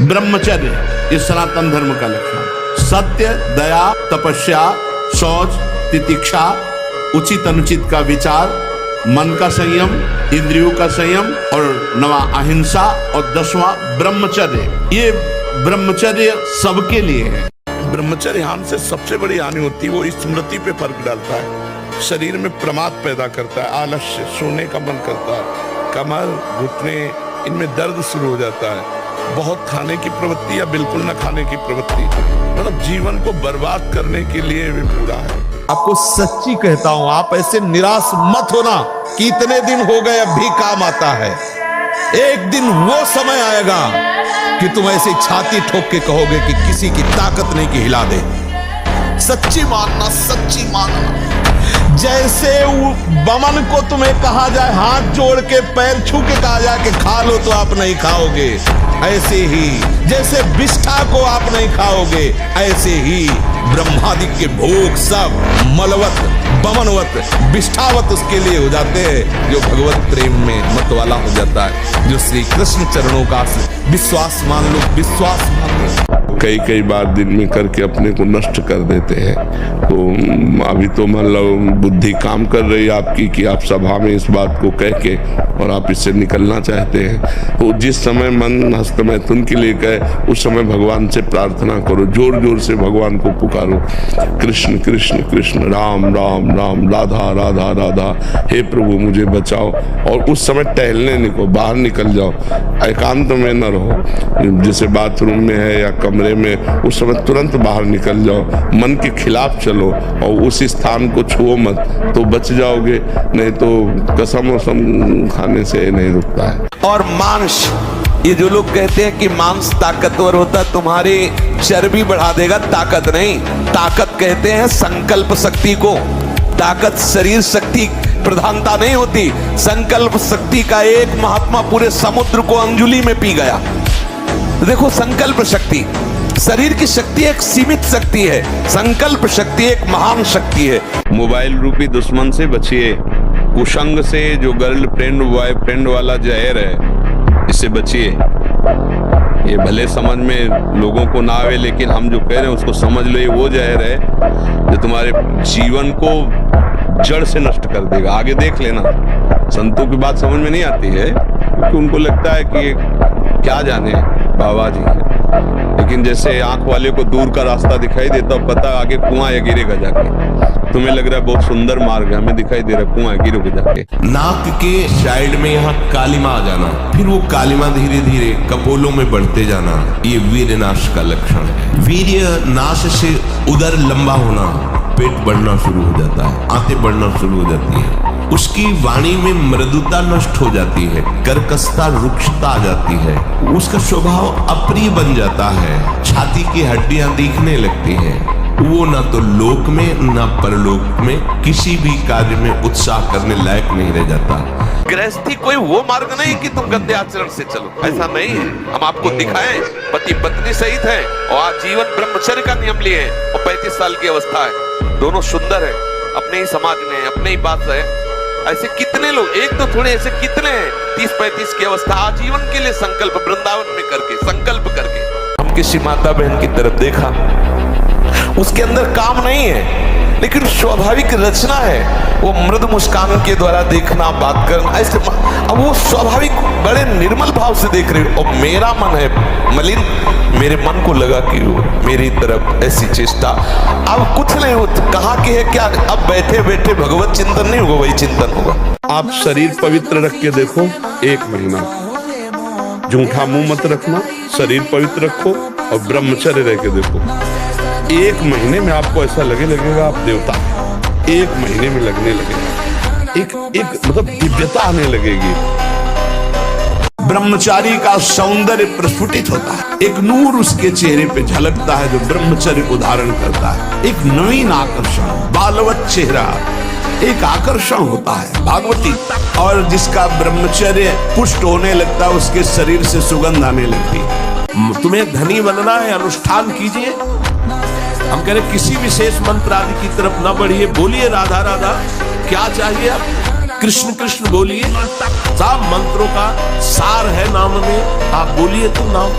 ब्रह्मचर्य ये सनातन धर्म का लक्षण। सत्य, दया, तपस्या, शौच, तितिक्षा, उचित अनुचित का विचार, मन का संयम, इंद्रियों का संयम, और 9वां अहिंसा, और 10वां ब्रह्मचर्य। ये ब्रह्मचर्य सबके लिए है। ब्रह्मचर्य हानि से सबसे बड़ी हानि होती है वो स्मृति पे फर्क डालता है, शरीर में प्रमाद पैदा करता है, आलस्य, सोने का मन करता है, कमर, घुटने, इनमें दर्द शुरू हो जाता है, बहुत खाने की प्रवृत्ति या बिल्कुल न खाने की प्रवृत्ति, मतलब जीवन को बर्बाद करने के लिए भी पूरा है। आपको सच्ची कहता हूं, आप ऐसे निराश मत होना कि इतने दिन हो गए अब भी काम आता है। एक दिन वो समय आएगा कि तुम ऐसे छाती ठोक के कहोगे कि किसी की ताकत नहीं कि हिला दे। सच्ची मानना, सच्ची मानना। जैसे बमन को तुम्हें कहा जाए हाथ जोड़ के पैर छू के कहा जाए कि खा लो तो आप नहीं खाओगे, ऐसे ही जैसे विष्ठा को आप नहीं खाओगे, ऐसे ही ब्रह्मादि के भोग सब मलवत, बमनवत, विष्ठावत उसके लिए हो जाते हैं जो भगवत प्रेम में मत वाला हो जाता है, जो श्री कृष्ण चरणों का विश्वास मान लो, विश्वास मान लो। कई बार दिन में करके अपने को नष्ट कर देते हैं। तो अभी तो मतलब बुद्धि काम कर रही है आपकी कि आप सभा में इस बात को कह के और आप इससे निकलना चाहते हैं। तो जिस समय मन हस्त मैथुन के लिए कहे उस समय भगवान से प्रार्थना करो, जोर जोर से भगवान को पुकारो, कृष्ण कृष्ण कृष्ण, राम राम राम, राधा राधा राधा, हे प्रभु मुझे बचाओ। और उस समय टहलने निकलो, बाहर निकल जाओ, एकांत में न रहो, जैसे बाथरूम में है या कमरे में, उस समय तुरंत बाहर निकल जाओ, मन के खिलाफ चलो और उस स्थान को छुओ मत, तो बच जाओगे, नहीं तो कसम वसम खाने से नहीं रुकता है। और मांस, ये जो लोग कहते हैं कि मांस ताकतवर होता है, तुम्हारी चर्बी बढ़ा देगा, ताकत नहीं। ताकत कहते हैं संकल्प शक्ति को। ताकत शरीर शक्ति प्रधानता नहीं होती, संकल्प शक्ति का एक महात्मा पूरे समुद्र को अंजुली में पी गया। देखो संकल्प शक्ति, शरीर की शक्ति एक सीमित शक्ति है, संकल्प शक्ति एक महान शक्ति है। मोबाइल रूपी दुश्मन से बचिए, कुसंग से, जो गर्लफ्रेंड बॉयफ्रेंड वाला जहर है, इससे बचिए। ये भले समझ में लोगों को ना आवे, लेकिन हम जो कह रहे हैं उसको समझ लो, ये वो जहर है जो तुम्हारे जीवन को जड़ से नष्ट कर देगा। आगे देख लेना, संतों की बात समझ में नहीं आती है क्योंकि उनको लगता है कि क्या जाने बाबा जी है, लेकिन जैसे आंख वाले को दूर का रास्ता दिखाई देता, पता आगे कुआं है, गिरेगा जाके। तुम्हें लग रहा है बहुत सुंदर मार्ग है, हमें दिखाई दे रहा है कुआं, गिरोगे जाके। नाक के साइड में यहाँ कालिमा आ जाना, फिर वो कालिमा धीरे धीरे कपोलों में बढ़ते जाना, ये वीर्य नाश का लक्षण है। वीर्य नाश से उदर लंबा होना, पेट बढ़ना शुरू हो जाता है, आंतें बढ़ना शुरू हो जाती है, उसकी वाणी में मृदुता नष्ट हो जाती है, कर्कशता, रुक्षता आ जाती है, उसका स्वभाव अप्रिय बन जाता है, छाती की हड्डियां दिखने लगती हैं। वो ना तो लोक में ना परलोक में किसी भी कार्य में उत्साह करने लायक नहीं रह जाता। गृहस्थी कोई वो मार्ग नहीं कि तुम गंदे आचरण से चलो, ऐसा नहीं है। हम आपको दिखाएं, पति पत्नी सहित हैं और आजीवन ब्रह्मचर्य का नियम लिए हैं, और 35 साल की अवस्था है, दोनों सुंदर है, अपने ही समाज में, अपने ही बात है। ऐसे कितने लोग, एक तो थोड़े, ऐसे कितने हैं 30-35 की अवस्था, आजीवन के लिए संकल्प, वृंदावन में करके संकल्प करके। हम किसी माता बहन की तरफ देखा, उसके अंदर काम नहीं है, लेकिन स्वाभाविक रचना है, वो मृदु मुस्कान के द्वारा देखना, बात करना, ऐसे अब वो स्वाभाविक बड़े निर्मल भाव से देख रहे हो। और मेरा मन है मलिन, मेरे मन को लगा कि मेरी तरफ ऐसी चेष्टा, अब कुछ नहीं हो, कहाँ की है क्या, अब बैठे बैठे भगवत चिंतन नहीं होगा, वही चिंतन होगा। आप शरीर पवित्र रख के देखो, 1 महीना झूठा मुंह मत रखना, शरीर पवित्र रखो और ब्रह्मचर्य रह के देखो, 1 महीने में आपको ऐसा लगेगा आप देवता, 1 महीने में लगने लगेगा, एक मतलब दिव्यता आने लगेगी। ब्रह्मचारी का सौंदर्य प्रस्फुटित होता है, एक नूर उसके चेहरे पे झलकता है जो ब्रह्मचर्य को धारण करता है, एक नवीन आकर्षण, बालवत चेहरा, एक आकर्षण होता है भागवती। और जिसका ब्रह्मचर्य पुष्ट होने लगता है, उसके शरीर से सुगंध आने लगती है। तुम्हें धनी बनना है, अनुष्ठान कीजिए। हम कह रहे किसी विशेष मंत्र आदि की तरफ न बढ़िए, बोलिए राधा राधा, क्या चाहिए आप, कृष्ण कृष्ण बोलिए, सब मंत्रों का सार है नाम में, आप बोलिए तो नाम।